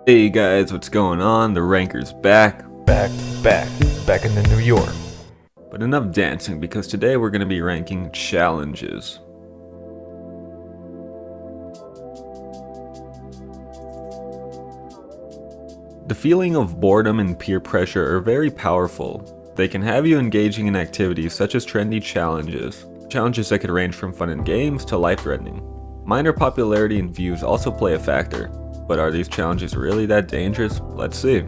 Hey guys, what's going on? The ranker's back. Back in the New York. But enough dancing, because today we're going to be ranking challenges. The feeling of boredom and peer pressure are very powerful. They can have you engaging in activities such as trendy challenges. Challenges that could range from fun and games to life-threatening. Minor popularity and views also play a factor. But are these challenges really that dangerous? Let's see.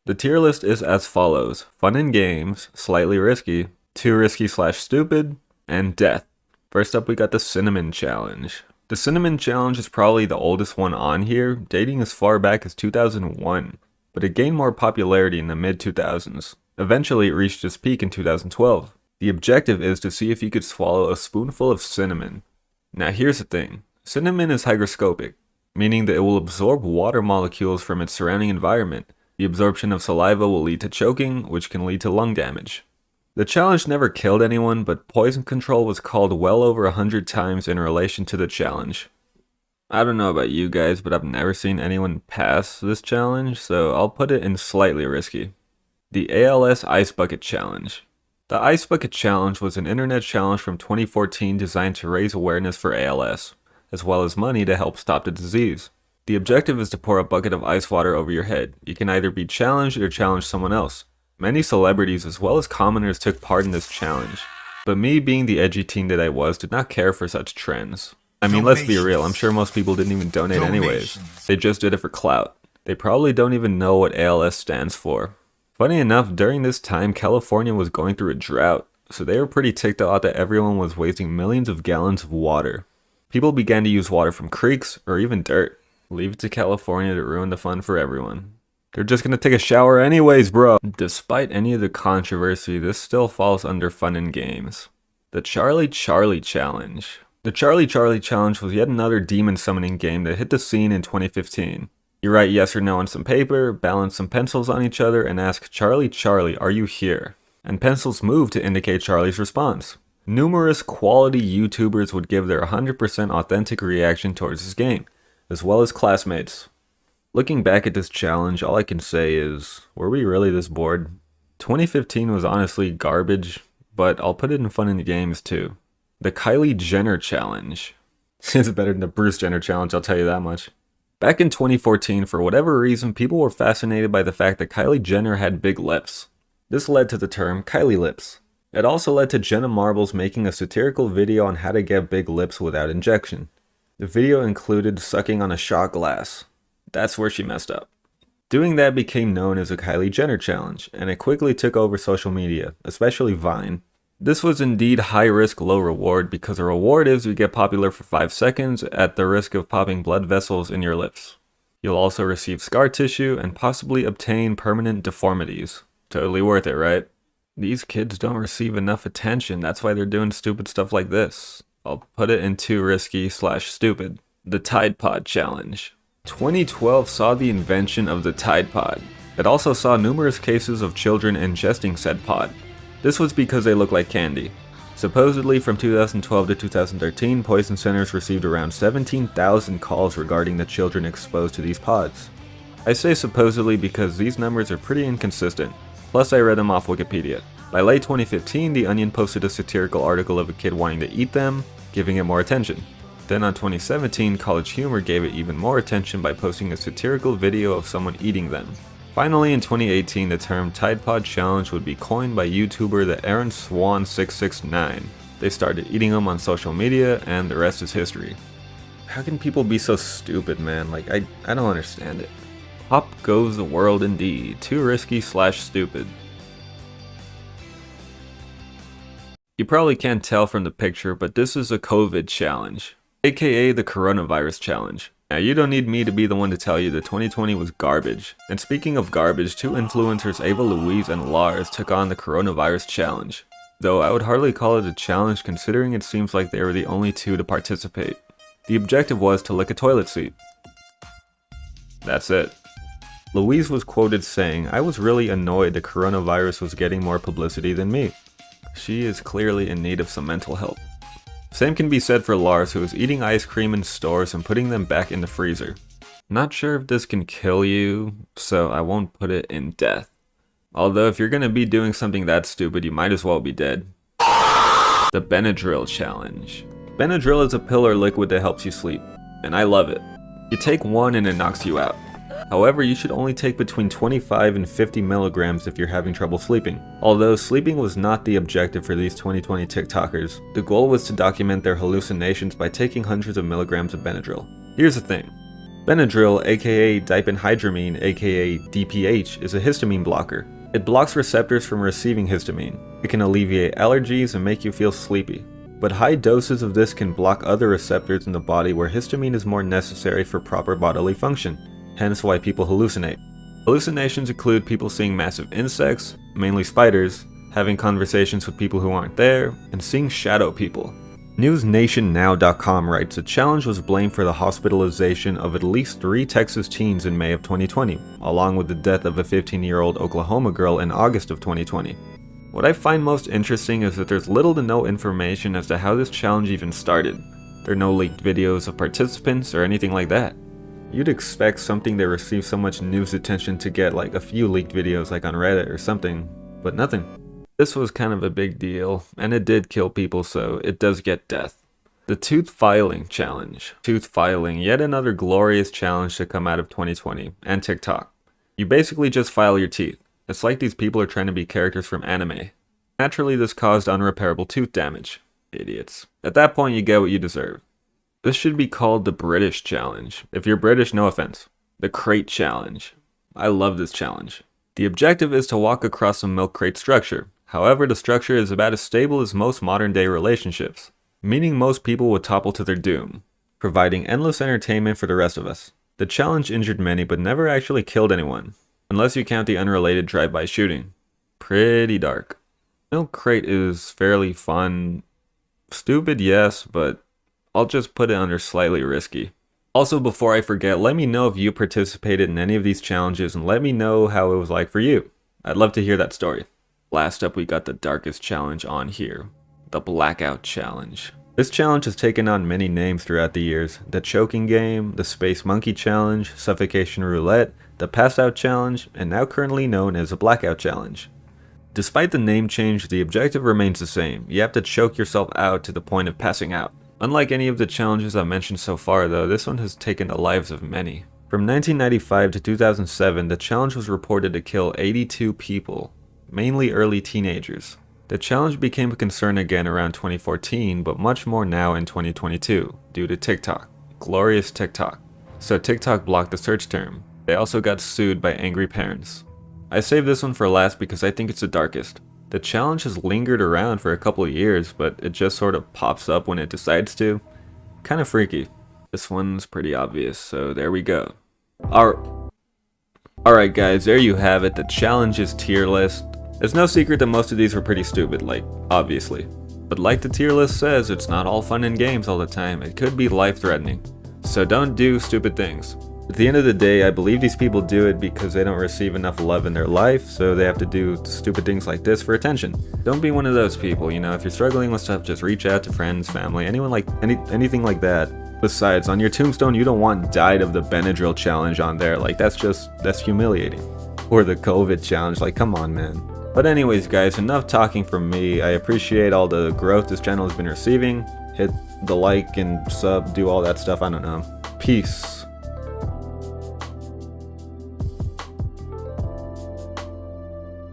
The tier list is as follows: fun and games, slightly risky, too risky/stupid, and death. First up, we got the Cinnamon Challenge. The Cinnamon Challenge is probably the oldest one on here, dating as far back as 2001, but it gained more popularity in the mid-2000s. Eventually, it reached its peak in 2012. The objective is to see if you could swallow a spoonful of cinnamon. Now here's the thing, cinnamon is hygroscopic, meaning that it will absorb water molecules from its surrounding environment. The absorption of saliva will lead to choking, which can lead to lung damage. The challenge never killed anyone, but poison control was called well over 100 times in relation to the challenge. I don't know about you guys, but I've never seen anyone pass this challenge, so I'll put it in slightly risky. The ALS Ice Bucket Challenge. The Ice Bucket Challenge was an internet challenge from 2014 designed to raise awareness for ALS, as well as money to help stop the disease. The objective is to pour a bucket of ice water over your head. You can either be challenged or challenge someone else. Many celebrities as well as commoners took part in this challenge, but me, being the edgy teen that I was, did not care for such trends. I mean, let's be real, I'm sure most people didn't even donate anyways. They just did it for clout. They probably don't even know what ALS stands for. Funny enough, during this time, California was going through a drought, so they were pretty ticked off that everyone was wasting millions of gallons of water. People began to use water from creeks or even dirt. Leave it to California to ruin the fun for everyone. They're just gonna take a shower anyways, bro. Despite any of the controversy, this still falls under fun and games. The Charlie Challenge. The Charlie Challenge was yet another demon summoning game that hit the scene in 2015. You write yes or no on some paper, balance some pencils on each other, and ask, Charlie, are you here? And pencils move to indicate Charlie's response. Numerous quality YouTubers would give their 100% authentic reaction towards this game, as well as classmates. Looking back at this challenge, all I can say is, were we really this bored? 2015 was honestly garbage, but I'll put it in fun and games too. The Kylie Jenner Challenge. It's better than the Bruce Jenner Challenge, I'll tell you that much. Back in 2014, for whatever reason, people were fascinated by the fact that Kylie Jenner had big lips. This led to the term Kylie lips. It also led to Jenna Marbles making a satirical video on how to get big lips without injection. The video included sucking on a shot glass. That's where she messed up. Doing that became known as the Kylie Jenner Challenge, and it quickly took over social media, especially Vine. This was indeed high risk, low reward, because the reward is you get popular for 5 seconds at the risk of popping blood vessels in your lips. You'll also receive scar tissue and possibly obtain permanent deformities. Totally worth it, right? These kids don't receive enough attention, that's why they're doing stupid stuff like this. I'll put it in too risky/stupid. The Tide Pod Challenge. 2012 saw the invention of the Tide Pod. It also saw numerous cases of children ingesting said pod. This was because they look like candy. Supposedly from 2012 to 2013, poison centers received around 17,000 calls regarding the children exposed to these pods. I say supposedly because these numbers are pretty inconsistent, plus I read them off Wikipedia. By late 2015, The Onion posted a satirical article of a kid wanting to eat them, giving it more attention. Then on 2017, College Humor gave it even more attention by posting a satirical video of someone eating them. Finally, in 2018, the term Tide Pod Challenge would be coined by YouTuber the Aaron Swan 669. They started eating them on social media, and the rest is history. How can people be so stupid, man? Like, I don't understand it. Hop goes the world indeed. Too risky/stupid. You probably can't tell from the picture, but this is a COVID challenge, aka the Coronavirus Challenge. Now you don't need me to be the one to tell you that 2020 was garbage. And speaking of garbage, two influencers, Ava Louise and Lars, took on the Coronavirus Challenge. Though I would hardly call it a challenge considering it seems like they were the only two to participate. The objective was to lick a toilet seat. That's it. Louise was quoted saying, "I was really annoyed the coronavirus was getting more publicity than me." She is clearly in need of some mental help. Same can be said for Lars, who is eating ice cream in stores and putting them back in the freezer. Not sure if this can kill you, so I won't put it in death. Although if you're gonna be doing something that stupid, you might as well be dead. The Benadryl challenge. Benadryl is a pill or liquid that helps you sleep, and I love it. You take one and it knocks you out. However, you should only take between 25 and 50 milligrams if you're having trouble sleeping. Although sleeping was not the objective for these 2020 TikTokers, the goal was to document their hallucinations by taking hundreds of milligrams of Benadryl. Here's the thing. Benadryl, aka diphenhydramine, aka DPH, is a histamine blocker. It blocks receptors from receiving histamine. It can alleviate allergies and make you feel sleepy. But high doses of this can block other receptors in the body where histamine is more necessary for proper bodily function. Hence why people hallucinate. Hallucinations include people seeing massive insects, mainly spiders, having conversations with people who aren't there, and seeing shadow people. NewsNationNow.com writes, a challenge was blamed for the hospitalization of at least 3 Texas teens in May of 2020, along with the death of a 15-year-old Oklahoma girl in August of 2020. What I find most interesting is that there's little to no information as to how this challenge even started. There are no leaked videos of participants or anything like that. You'd expect something that receives so much news attention to get like a few leaked videos like on Reddit or something, but nothing. This was kind of a big deal, and it did kill people, so it does get death. The Tooth Filing Challenge. Tooth filing, yet another glorious challenge to come out of 2020, and TikTok. You basically just file your teeth. It's like these people are trying to be characters from anime. Naturally, this caused unrepairable tooth damage. Idiots. At that point, you get what you deserve. This should be called the British Challenge. If you're British, no offense. The Crate Challenge. I love this challenge. The objective is to walk across a milk crate structure. However, the structure is about as stable as most modern day relationships, meaning most people would topple to their doom, providing endless entertainment for the rest of us. The challenge injured many but never actually killed anyone, unless you count the unrelated drive-by shooting. Pretty dark. Milk crate is fairly fun. Stupid, yes, but I'll just put it under slightly risky. Also, before I forget, let me know if you participated in any of these challenges and let me know how it was like for you. I'd love to hear that story. Last up, we got the darkest challenge on here, the Blackout Challenge. This challenge has taken on many names throughout the years. The Choking Game, the Space Monkey Challenge, Suffocation Roulette, the Pass Out Challenge, and now currently known as the Blackout Challenge. Despite the name change, the objective remains the same. You have to choke yourself out to the point of passing out. Unlike any of the challenges I've mentioned so far though, this one has taken the lives of many. From 1995 to 2007, the challenge was reported to kill 82 people, mainly early teenagers. The challenge became a concern again around 2014, but much more now in 2022, due to TikTok. Glorious TikTok. So TikTok blocked the search term. They also got sued by angry parents. I saved this one for last because I think it's the darkest. The challenge has lingered around for a couple of years, but it just sort of pops up when it decides to. Kind of freaky. This one's pretty obvious, so there we go. Alright guys, there you have it, the challenges tier list. It's no secret that most of these were pretty stupid, like, obviously. But like the tier list says, it's not all fun and games all the time, it could be life-threatening. So don't do stupid things. At the end of the day, I believe these people do it because they don't receive enough love in their life, so they have to do stupid things like this for attention. Don't be one of those people, you know, if you're struggling with stuff, just reach out to friends, family, anyone like, anything like that. Besides, on your tombstone, you don't want died of the Benadryl challenge on there, like that's humiliating. Or the COVID challenge, like come on man. But anyways guys, enough talking from me. I appreciate all the growth this channel has been receiving. Hit the like and sub, do all that stuff, I don't know. Peace.